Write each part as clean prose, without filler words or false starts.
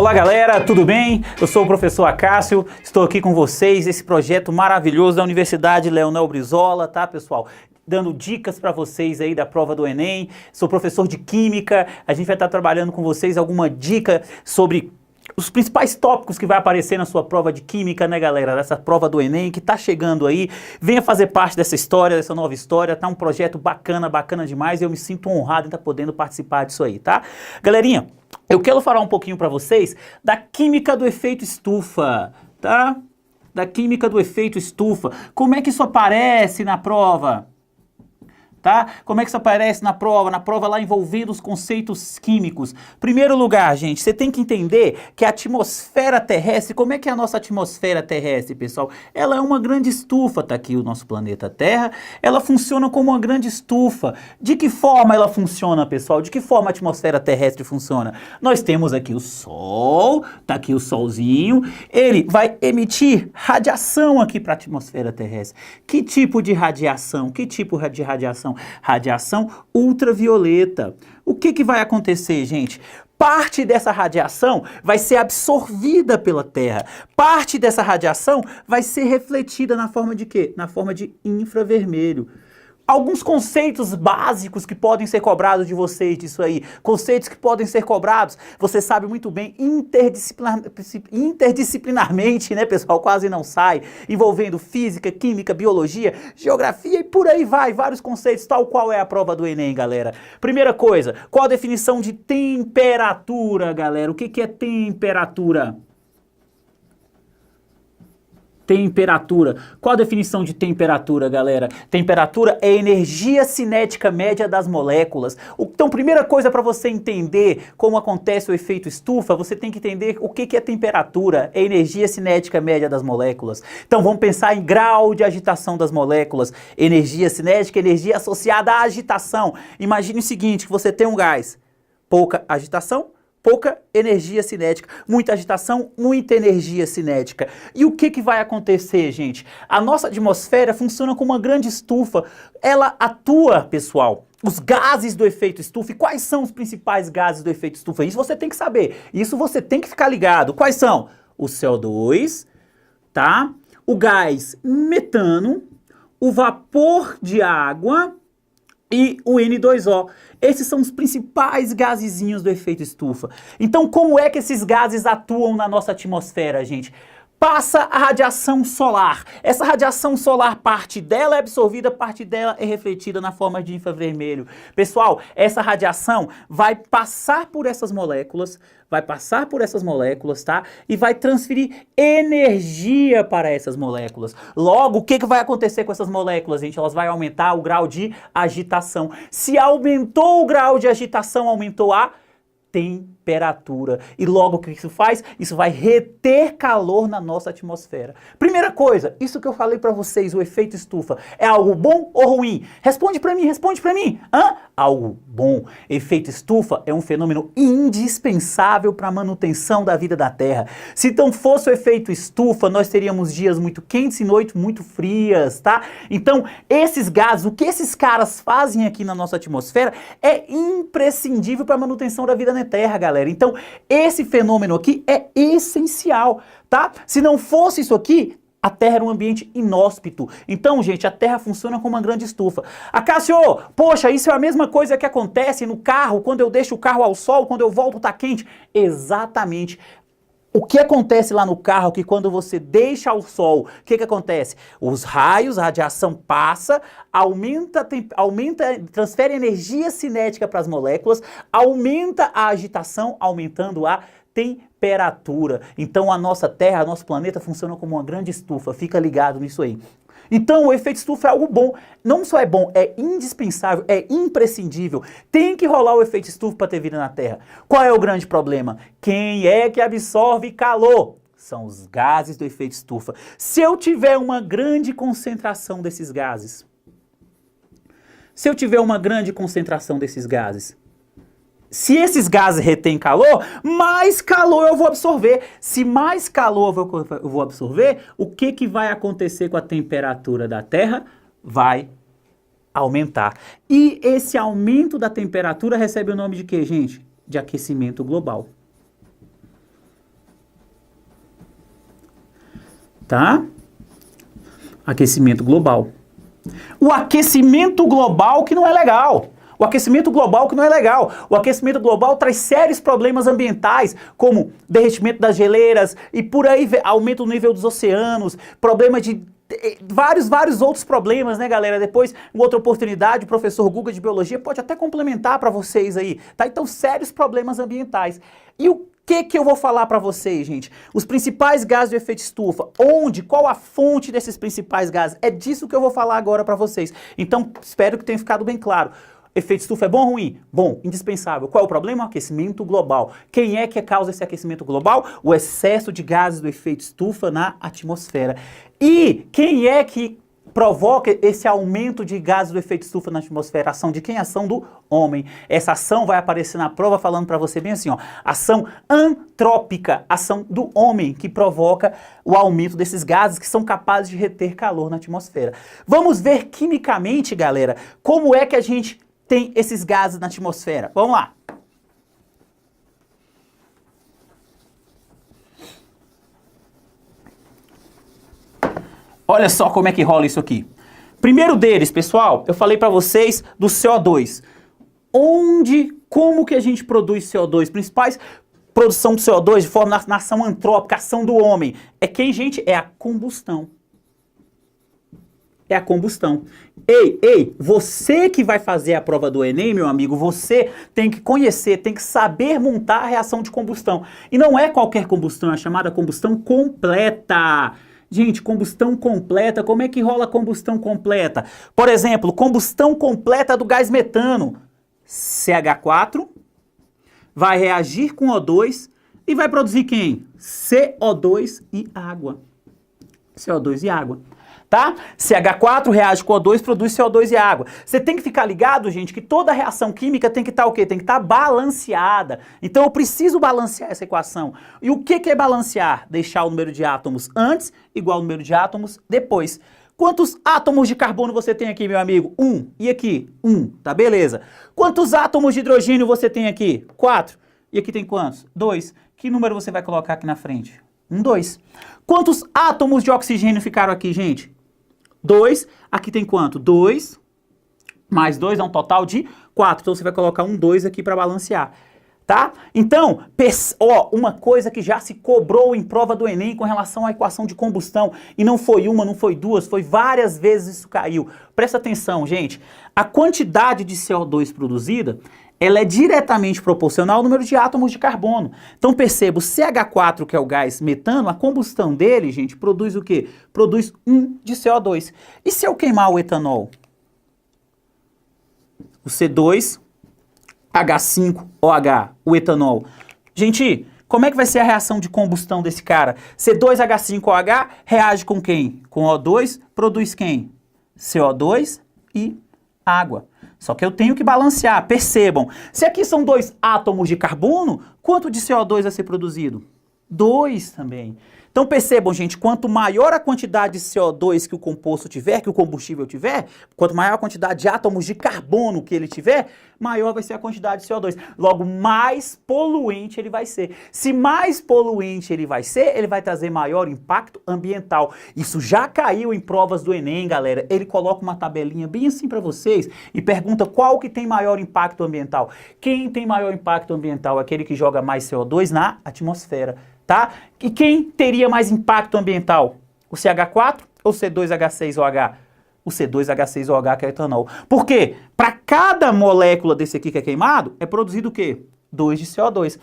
Olá galera, tudo bem? Eu sou o professor Acácio, estou aqui com vocês, esse projeto maravilhoso da Universidade Leonel Brizola, tá pessoal? Dando dicas para vocês aí da prova do Enem. Sou professor de Química, a gente vai estar trabalhando com vocês alguma dica sobre os principais tópicos que vai aparecer na sua prova de Química, né galera, dessa prova do Enem que tá chegando aí. Venha fazer parte dessa história, dessa nova história, tá um projeto bacana, bacana demais, e eu me sinto honrado em estar podendo participar disso aí, tá? Galerinha, eu quero falar um pouquinho para vocês da química do efeito estufa, tá? Da química do efeito estufa. Como é que isso aparece na prova? Tá? Como é que isso aparece na prova lá envolvendo os conceitos químicos? Primeiro lugar, gente, você tem que entender que a atmosfera terrestre, como é que é a nossa atmosfera terrestre, pessoal? Ela é uma grande estufa, tá aqui o nosso planeta Terra, ela funciona como uma grande estufa. De que forma ela funciona, pessoal? De que forma a atmosfera terrestre funciona? Nós temos aqui o Sol, tá aqui o Solzinho, ele vai emitir radiação aqui para a atmosfera terrestre. Que tipo de radiação? Que tipo de radiação? Radiação ultravioleta. O que vai acontecer, gente? Parte dessa radiação vai ser absorvida pela Terra. Parte dessa radiação vai ser refletida na forma de quê? Na forma de infravermelho. Alguns conceitos básicos que podem ser cobrados de vocês disso aí. Conceitos que podem ser cobrados, você sabe muito bem, interdisciplinarmente, né, pessoal? Quase não sai. Envolvendo física, química, biologia, geografia e por aí vai. Vários conceitos, tal qual é a prova do Enem, galera. Primeira coisa, qual a definição de temperatura, galera? O que é temperatura? Temperatura. Qual a definição de temperatura, galera? Temperatura é a energia cinética média das moléculas. Então, primeira coisa para você entender como acontece o efeito estufa, você tem que entender o que é temperatura, é a energia cinética média das moléculas. Então, vamos pensar em grau de agitação das moléculas. Energia cinética, energia associada à agitação. Imagine o seguinte, que você tem um gás, pouca agitação, pouca energia cinética, muita agitação, muita energia cinética. E o que vai acontecer, gente? A nossa atmosfera funciona como uma grande estufa. Ela atua, pessoal, os gases do efeito estufa. E quais são os principais gases do efeito estufa? Isso você tem que saber. Isso você tem que ficar ligado. Quais são? O CO2, tá? O gás metano, o vapor de água e o N2O. Esses são os principais gasezinhos do efeito estufa. Então, como é que esses gases atuam na nossa atmosfera, gente? Passa a radiação solar. Essa radiação solar, parte dela é absorvida, parte dela é refletida na forma de infravermelho. Pessoal, essa radiação vai passar por essas moléculas, tá? E vai transferir energia para essas moléculas. Logo, o que vai acontecer com essas moléculas, gente? Elas vão aumentar o grau de agitação. Se aumentou o grau de agitação, aumentou a temperatura. E logo o que isso faz? Isso vai reter calor na nossa atmosfera. Primeira coisa, isso que eu falei para vocês, o efeito estufa, é algo bom ou ruim? Responde para mim, responde para mim. Algo bom. Efeito estufa é um fenômeno indispensável para a manutenção da vida da Terra. Se não fosse o efeito estufa, nós teríamos dias muito quentes e noites muito frias, tá? Então, esses gases, o que esses caras fazem aqui na nossa atmosfera é imprescindível para a manutenção da vida na Terra, galera. Então, esse fenômeno aqui é essencial, tá? Se não fosse isso aqui, a Terra era um ambiente inóspito. Então, gente, a Terra funciona como uma grande estufa. Acácio, poxa, isso é a mesma coisa que acontece no carro, quando eu deixo o carro ao sol, quando eu volto tá quente. Exatamente. O que acontece lá no carro, que quando você deixa ao sol, o que acontece? Os raios, a radiação passa, transfere energia cinética para as moléculas, aumenta a agitação, aumentando a temperatura. Então a nossa Terra, nosso planeta funciona como uma grande estufa, fica ligado nisso aí. Então o efeito estufa é algo bom, não só é bom, é indispensável, é imprescindível. Tem que rolar o efeito estufa para ter vida na Terra. Qual é o grande problema? Quem é que absorve calor? São os gases do efeito estufa. Se eu tiver uma grande concentração desses gases, se esses gases retêm calor, mais calor eu vou absorver. Se mais calor eu vou absorver, o que vai acontecer com a temperatura da Terra? Vai aumentar. E esse aumento da temperatura recebe o nome de quê, gente? De aquecimento global. tá? Aquecimento global. O aquecimento global que não é legal. O aquecimento global que não é legal. O aquecimento global traz sérios problemas ambientais, como derretimento das geleiras e por aí aumento do nível dos oceanos, problema de vários outros problemas, né, galera? Depois, em outra oportunidade, o professor Guga de Biologia pode até complementar para vocês aí, tá? Então, sérios problemas ambientais. E o que eu vou falar para vocês, gente? Os principais gases de efeito estufa. Onde? Qual a fonte desses principais gases? É disso que eu vou falar agora para vocês. Então, espero que tenha ficado bem claro. Efeito estufa é bom ou ruim? Bom, indispensável. Qual é o problema? O aquecimento global. Quem é que causa esse aquecimento global? O excesso de gases do efeito estufa na atmosfera. E quem é que provoca esse aumento de gases do efeito estufa na atmosfera? Ação de quem? Ação do homem. Essa ação vai aparecer na prova falando para você bem assim, ó, ação antrópica, ação do homem que provoca o aumento desses gases que são capazes de reter calor na atmosfera. Vamos ver quimicamente, galera, como é que a gente tem esses gases na atmosfera. Vamos lá. Olha só como é que rola isso aqui. Primeiro deles, pessoal, eu falei para vocês do CO2. Como que a gente produz CO2? Principais produção de CO2 de forma na ação antrópica, ação do homem. É quem, gente? É a combustão. É a combustão. Ei, você que vai fazer a prova do Enem, meu amigo, você tem que conhecer, tem que saber montar a reação de combustão. E não é qualquer combustão, é chamada combustão completa. Gente, combustão completa, como é que rola a combustão completa? Por exemplo, combustão completa do gás metano. CH4 vai reagir com O2 e vai produzir quem? CO2 e água. CO2 e água. Tá? CH4 reage com O2, produz CO2 e água. Você tem que ficar ligado, gente, que toda reação química tem que estar o quê? Tem que estar balanceada. Então eu preciso balancear essa equação. E o que é balancear? Deixar o número de átomos antes igual ao número de átomos depois. Quantos átomos de carbono você tem aqui, meu amigo? 1. E aqui? 1. Tá, beleza. Quantos átomos de hidrogênio você tem aqui? 4. E aqui tem quantos? 2. Que número você vai colocar aqui na frente? 2. Quantos átomos de oxigênio ficaram aqui, gente? 2. Aqui tem quanto? 2. Mais 2 dá um total de 4. Então você vai colocar 2 aqui para balancear. Tá? Então, uma coisa que já se cobrou em prova do Enem com relação à equação de combustão, e não foi uma, não foi duas, foi várias vezes isso caiu. Presta atenção, gente. A quantidade de CO2 produzida, ela é diretamente proporcional ao número de átomos de carbono. Então perceba, o CH4, que é o gás metano, a combustão dele, gente, produz o quê? Produz 1 de CO2. E se eu queimar o etanol? O C2H5OH, o etanol. Gente, como é que vai ser a reação de combustão desse cara? C2H5OH reage com quem? Com O2, produz quem? CO2 e água. Só que eu tenho que balancear, percebam. Se aqui são 2 átomos de carbono, quanto de CO2 vai ser produzido? 2 também. Então percebam, gente, quanto maior a quantidade de CO2 que o composto tiver, que o combustível tiver, quanto maior a quantidade de átomos de carbono que ele tiver, maior vai ser a quantidade de CO2. Logo, mais poluente ele vai ser. Se mais poluente ele vai ser, ele vai trazer maior impacto ambiental. Isso já caiu em provas do Enem, galera. Ele coloca uma tabelinha bem assim para vocês e pergunta qual que tem maior impacto ambiental. Quem tem maior impacto ambiental? Aquele que joga mais CO2 na atmosfera. Tá? E quem teria mais impacto ambiental? O CH4 ou o C2H6OH? O C2H6OH, que é etanol. Por quê? Para cada molécula desse aqui que é queimado, é produzido o quê? 2 de CO2.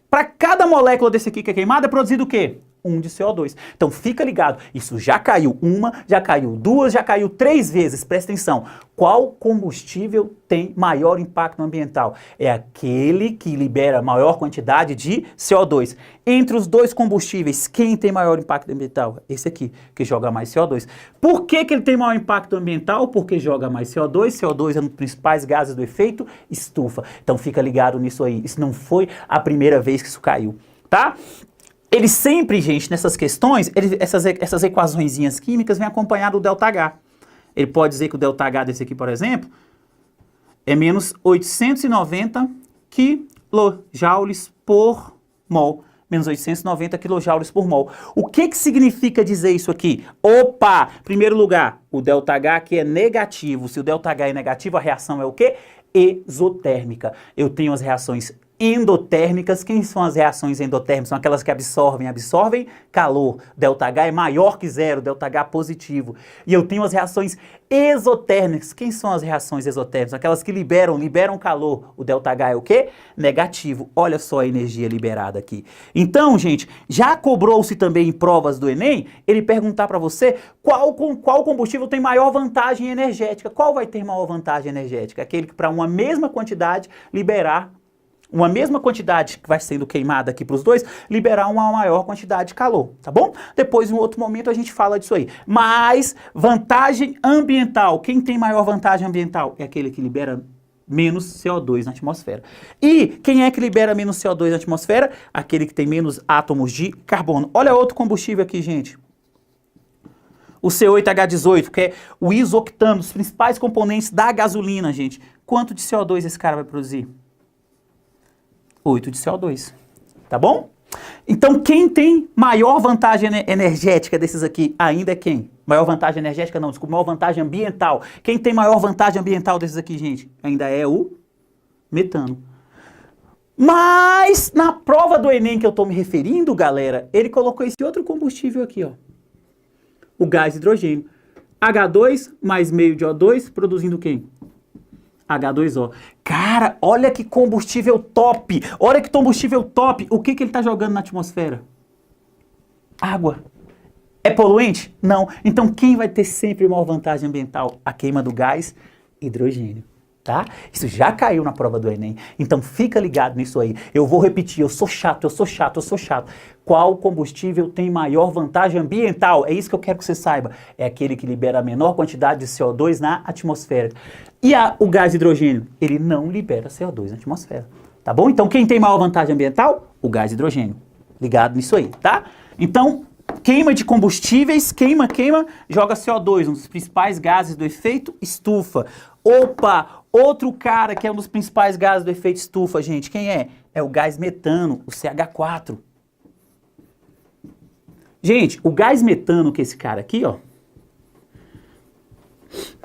Para cada molécula desse aqui que é queimado, é produzido o quê? 1 de CO2. Então fica ligado, isso já caiu 1, já caiu 2, já caiu 3 vezes, presta atenção. Qual combustível tem maior impacto ambiental? É aquele que libera maior quantidade de CO2. Entre os dois combustíveis, quem tem maior impacto ambiental? Esse aqui, que joga mais CO2. Por que ele tem maior impacto ambiental? Porque joga mais CO2. CO2 é um dos principais gases do efeito estufa. Então fica ligado nisso aí. Isso não foi a primeira vez que isso caiu, tá? Ele sempre, gente, nessas questões, essas equaçõezinhas químicas vêm acompanhado do ΔH. Ele pode dizer que o ΔH desse aqui, por exemplo, é menos 890 kJ por mol. menos 890 kJ por mol. O que significa dizer isso aqui? Opa! Primeiro lugar, o ΔH aqui é negativo. Se o ΔH é negativo, a reação é o quê? Exotérmica. Eu tenho as reações endotérmicas. Quem são as reações endotérmicas? São aquelas que absorvem calor. ΔH é maior que zero, ΔH positivo. E eu tenho as reações exotérmicas. Quem são as reações exotérmicas? Aquelas que liberam calor. O ΔH é o quê? Negativo. Olha só a energia liberada aqui. Então, gente, já cobrou-se também em provas do Enem, ele perguntar para você qual combustível tem maior vantagem energética. Qual vai ter maior vantagem energética? Aquele que para uma mesma quantidade liberar uma mesma quantidade que vai sendo queimada aqui para os dois, liberar uma maior quantidade de calor, tá bom? Depois, em um outro momento, a gente fala disso aí. Mas, vantagem ambiental. Quem tem maior vantagem ambiental? É aquele que libera menos CO2 na atmosfera. E quem é que libera menos CO2 na atmosfera? Aquele que tem menos átomos de carbono. Olha outro combustível aqui, gente. O C8H18, que é o isoctano, os principais componentes da gasolina, gente. Quanto de CO2 esse cara vai produzir? 8 de CO2, tá bom? Então, quem tem maior vantagem energética desses aqui ainda é quem? Maior vantagem energética não, desculpa, maior vantagem ambiental. Quem tem maior vantagem ambiental desses aqui, gente? Ainda é o metano. Mas, na prova do Enem que eu tô me referindo, galera, ele colocou esse outro combustível aqui, ó. O gás hidrogênio. H2 mais meio de O2, produzindo quem? H2O. Cara, olha que combustível top! Olha que combustível top! O que ele está jogando na atmosfera? Água. É poluente? Não. Então quem vai ter sempre maior vantagem ambiental? A queima do gás hidrogênio. Tá? Isso já caiu na prova do Enem. Então fica ligado nisso aí. Eu vou repetir, eu sou chato. Qual combustível tem maior vantagem ambiental? É isso que eu quero que você saiba. É aquele que libera a menor quantidade de CO2 na atmosfera. E o gás hidrogênio? Ele não libera CO2 na atmosfera. Tá bom? Então quem tem maior vantagem ambiental? O gás hidrogênio. Ligado nisso aí, tá? Então, queima de combustíveis, queima, joga CO2, um dos principais gases do efeito estufa. Opa! Outro cara que é um dos principais gases do efeito estufa, gente, quem é? É o gás metano, o CH4. Gente, o gás metano, que é esse cara aqui, ó.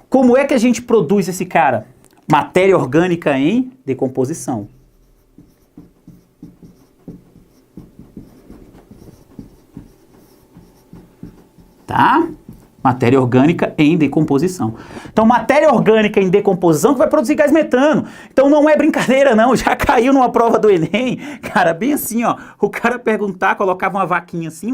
Como é que a gente produz esse cara? Matéria orgânica em decomposição. Tá? Matéria orgânica em decomposição. Então, matéria orgânica em decomposição que vai produzir gás metano. Então, não é brincadeira, não. Já caiu numa prova do Enem. Cara, bem assim, ó. O cara colocava uma vaquinha assim,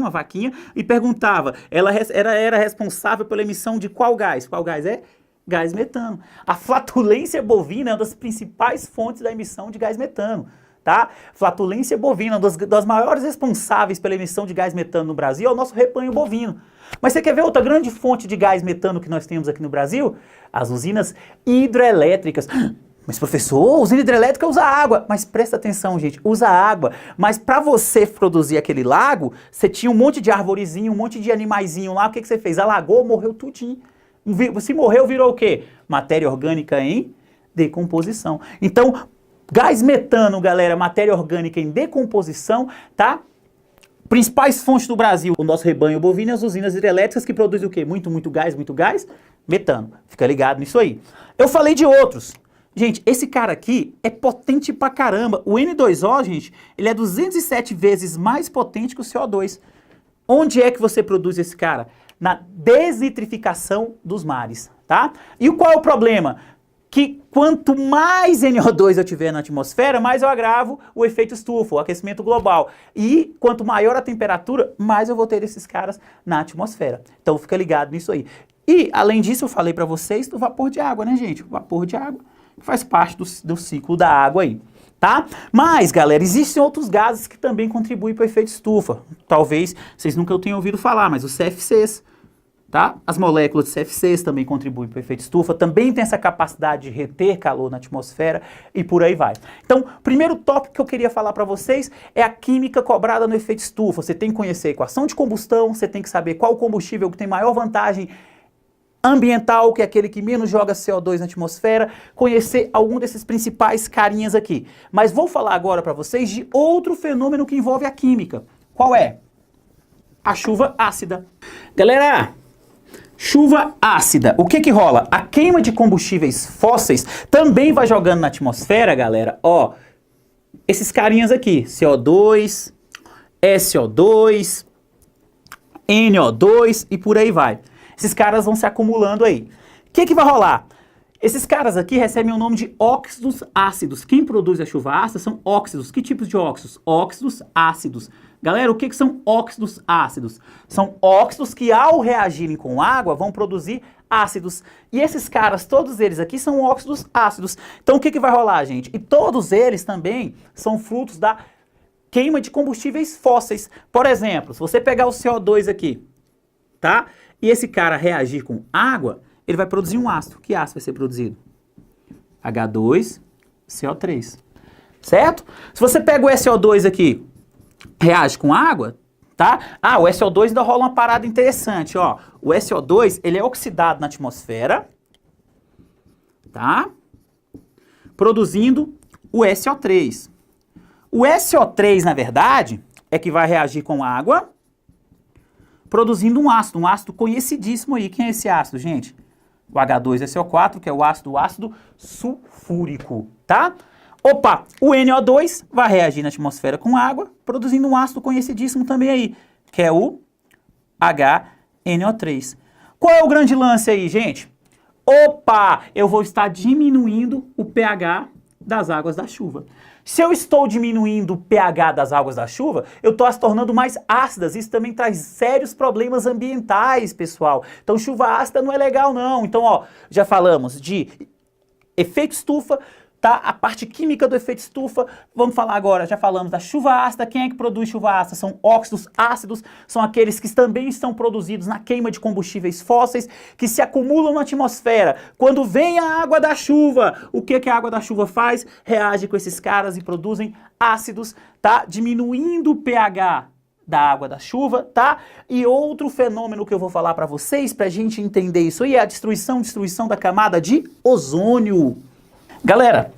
e perguntava. Ela era responsável pela emissão de qual gás? Qual gás é? Gás metano. A flatulência bovina é uma das principais fontes da emissão de gás metano. Tá? Flatulência bovina, uma das maiores responsáveis pela emissão de gás metano no Brasil é o nosso rebanho bovino. Mas você quer ver outra grande fonte de gás metano que nós temos aqui no Brasil? As usinas hidrelétricas. Mas professor, usina hidrelétrica usa água. Mas presta atenção, gente, usa água. Mas para você produzir aquele lago, você tinha um monte de arvorezinho, um monte de animaizinho lá. O que você fez? Alagou, morreu tudinho. Se morreu, virou o quê? Matéria orgânica em decomposição. Então, gás metano, galera, matéria orgânica em decomposição, tá? Principais fontes do Brasil, o nosso rebanho bovino e as usinas hidrelétricas que produzem o quê? Muito gás, metano. Fica ligado nisso aí. Eu falei de outros. Gente, esse cara aqui é potente pra caramba. O N2O, gente, ele é 207 vezes mais potente que o CO2. Onde é que você produz esse cara? Na desnitrificação dos mares, tá? E qual é o problema? Que quanto mais NO2 eu tiver na atmosfera, mais eu agravo o efeito estufa, o aquecimento global. E quanto maior a temperatura, mais eu vou ter esses caras na atmosfera. Então fica ligado nisso aí. E, além disso, eu falei para vocês do vapor de água, né, gente? O vapor de água faz parte do ciclo da água aí, tá? Mas, galera, existem outros gases que também contribuem para o efeito estufa. Talvez vocês nunca tenham ouvido falar, mas os CFCs. Tá? As moléculas de CFCs também contribuem para o efeito estufa, também tem essa capacidade de reter calor na atmosfera e por aí vai. Então, o primeiro tópico que eu queria falar para vocês é a química cobrada no efeito estufa. Você tem que conhecer a equação de combustão, você tem que saber qual combustível que tem maior vantagem ambiental, que é aquele que menos joga CO2 na atmosfera, conhecer algum desses principais carinhas aqui. Mas vou falar agora para vocês de outro fenômeno que envolve a química. Qual é? A chuva ácida. Galera, chuva ácida. O que que rola? A queima de combustíveis fósseis também vai jogando na atmosfera, galera. Ó, esses carinhas aqui, CO2, SO2, NO2 e por aí vai. Esses caras vão se acumulando aí. O que que vai rolar? Esses caras aqui recebem o nome de óxidos ácidos. Quem produz a chuva ácida são óxidos. Que tipos de óxidos? Óxidos ácidos. Galera, o que que são óxidos ácidos? São óxidos que, ao reagirem com água, vão produzir ácidos. E esses caras, todos eles aqui, são óxidos ácidos. Então, o que que vai rolar, gente? E todos eles também são frutos da queima de combustíveis fósseis. Por exemplo, se você pegar o CO2 aqui, tá? E esse cara reagir com água, ele vai produzir um ácido. Que ácido vai ser produzido? H2CO3. Certo? Se você pega o SO2 aqui, reage com água, tá? Ah, o SO2 ainda rola uma parada interessante, ó. O SO2, ele é oxidado na atmosfera, tá? Produzindo o SO3. O SO3, na verdade, é que vai reagir com água, produzindo um ácido conhecidíssimo aí. Quem é esse ácido, gente? O H2SO4, que é o ácido sulfúrico, tá? Opa, o NO2 vai reagir na atmosfera com água, produzindo um ácido conhecidíssimo também aí, que é o HNO3. Qual é o grande lance aí, gente? Opa, eu vou estar diminuindo o pH das águas da chuva. Se eu estou diminuindo o pH das águas da chuva, eu estou as tornando mais ácidas. Isso também traz sérios problemas ambientais, pessoal. Então, chuva ácida não é legal, não. Então, ó, já falamos de efeito estufa, tá? A parte química do efeito estufa. Vamos falar agora, já falamos da chuva ácida. Quem é que produz chuva ácida? São óxidos ácidos, são aqueles que também estão produzidos na queima de combustíveis fósseis, que se acumulam na atmosfera. Quando vem a água da chuva, o que que a água da chuva faz? Reage com esses caras e produzem ácidos, tá? Diminuindo o pH da água da chuva, tá? E outro fenômeno que eu vou falar para vocês, pra gente entender isso aí, é a destruição da camada de ozônio. Galera,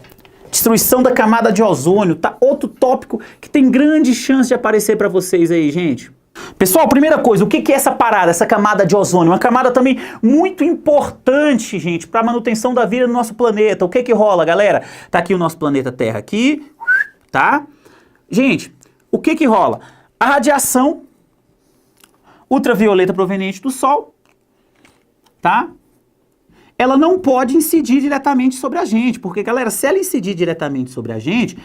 destruição da camada de ozônio, tá? Outro tópico que tem grande chance de aparecer para vocês aí, gente. Pessoal, primeira coisa, o que que é essa parada, essa camada de ozônio? Uma camada também muito importante, gente, para a manutenção da vida no nosso planeta. O que que rola, galera? Tá aqui o nosso planeta Terra aqui, tá? Gente, o que que rola? A radiação ultravioleta proveniente do Sol, tá? Ela não pode incidir diretamente sobre a gente, porque, galera, se ela incidir diretamente sobre a gente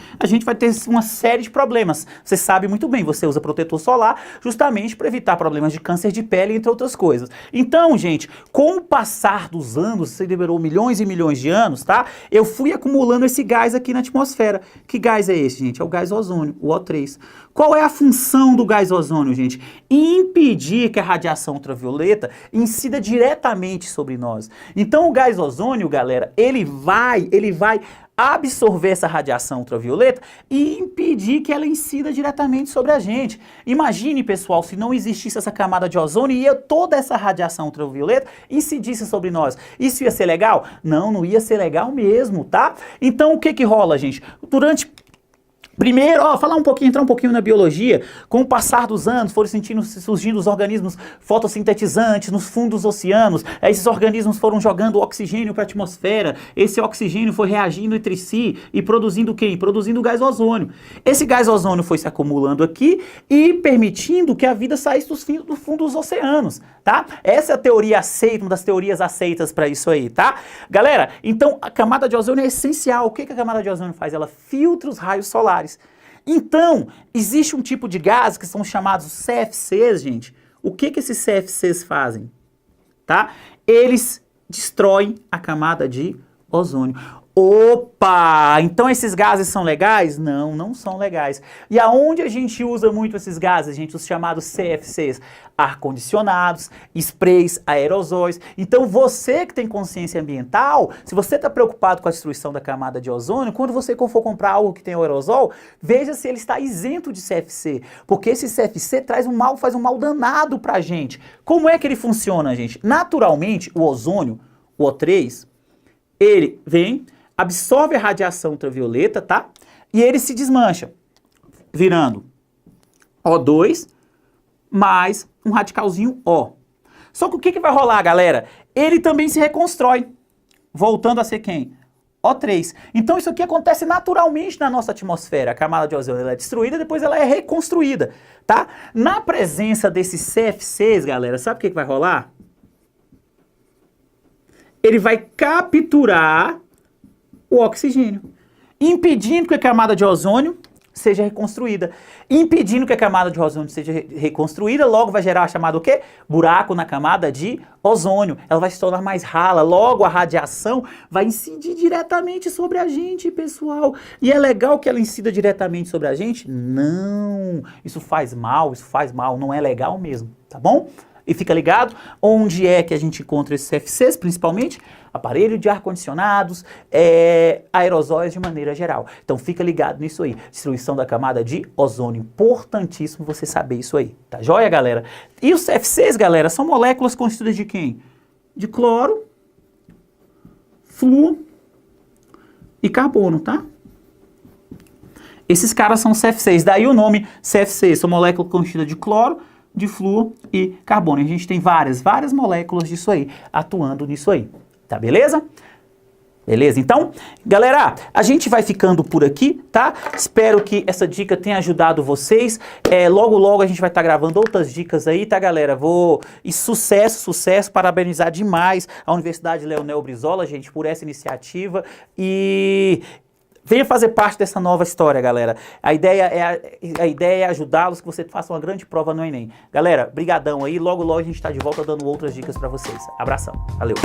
vai ter uma série de problemas. Você sabe muito bem, você usa protetor solar justamente para evitar problemas de câncer de pele, entre outras coisas. Então, gente, com o passar dos anos, você liberou milhões e milhões de anos, tá? Eu fui acumulando esse gás aqui na atmosfera. Que gás é esse, gente? É o gás ozônio, o O3. Qual é a função do gás ozônio, gente? Impedir que a radiação ultravioleta incida diretamente sobre nós. Então, o gás ozônio, galera, ele vai absorver essa radiação ultravioleta e impedir que ela incida diretamente sobre a gente. Imagine, pessoal, se não existisse essa camada de ozônio e toda essa radiação ultravioleta incidisse sobre nós. Isso ia ser legal? Não, não ia ser legal mesmo, tá? Então, o que que rola, gente? Primeiro, entrar um pouquinho na biologia. Com o passar dos anos, foram surgindo os organismos fotossintetizantes nos fundos dos oceanos. Esses organismos foram jogando oxigênio para a atmosfera. Esse oxigênio foi reagindo entre si e produzindo o quê? Produzindo o gás ozônio. Esse gás ozônio foi se acumulando aqui e permitindo que a vida saísse do fundo dos oceanos, tá? Essa é a teoria aceita, uma das teorias aceitas para isso aí, tá? Galera, então a camada de ozônio é essencial. O que a camada de ozônio faz? Ela filtra os raios solares. Então, existe um tipo de gás que são chamados CFCs, gente. O que esses CFCs fazem? Tá? Eles destroem a camada de ozônio. Opa! Então esses gases são legais? Não, não são legais. E aonde a gente usa muito esses gases, gente? Os chamados CFCs, ar-condicionados, sprays, aerosóis. Então você que tem consciência ambiental, se você está preocupado com a destruição da camada de ozônio, quando você for comprar algo que tem aerosol, veja se ele está isento de CFC, porque esse CFC faz um mal danado pra gente. Como é que ele funciona, gente? Naturalmente, o ozônio, o O3, ele vem, absorve a radiação ultravioleta, tá? E ele se desmancha, virando O2 mais um radicalzinho O. Só que o que vai rolar, galera? Ele também se reconstrói, voltando a ser quem? O3. Então isso aqui acontece naturalmente na nossa atmosfera. A camada de ozônio ela é destruída, depois ela é reconstruída, tá? Na presença desses CFCs, galera, sabe o que vai rolar? Ele vai capturar o oxigênio, impedindo que a camada de ozônio seja reconstruída. Impedindo que a camada de ozônio seja reconstruída, logo vai gerar chamado o quê? Buraco na camada de ozônio. Ela vai se tornar mais rala, logo a radiação vai incidir diretamente sobre a gente, pessoal. E é legal que ela incida diretamente sobre a gente? Não, isso faz mal, não é legal mesmo, tá bom? E fica ligado, onde é que a gente encontra esses CFCs, principalmente? Aparelho de ar-condicionados, aerosóis de maneira geral. Então fica ligado nisso aí. Destruição da camada de ozônio. Importantíssimo você saber isso aí. Tá joia, galera? E os CFCs, galera, são moléculas constituídas de quem? De cloro, flúor e carbono, tá? Esses caras são CFCs. Daí o nome CFC, são moléculas constituídas de cloro, de flúor e carbono. A gente tem várias moléculas disso aí, atuando nisso aí. Tá beleza? Beleza? Então, galera, a gente vai ficando por aqui, tá? Espero que essa dica tenha ajudado vocês. Logo a gente vai estar gravando outras dicas aí, tá, galera? E sucesso, parabenizar demais a Universidade Leonel Brizola, gente, por essa iniciativa. E venha fazer parte dessa nova história, galera. A ideia é ajudá-los, que você faça uma grande prova no Enem. Galera, brigadão aí. Logo a gente está de volta dando outras dicas para vocês. Abração. Valeu.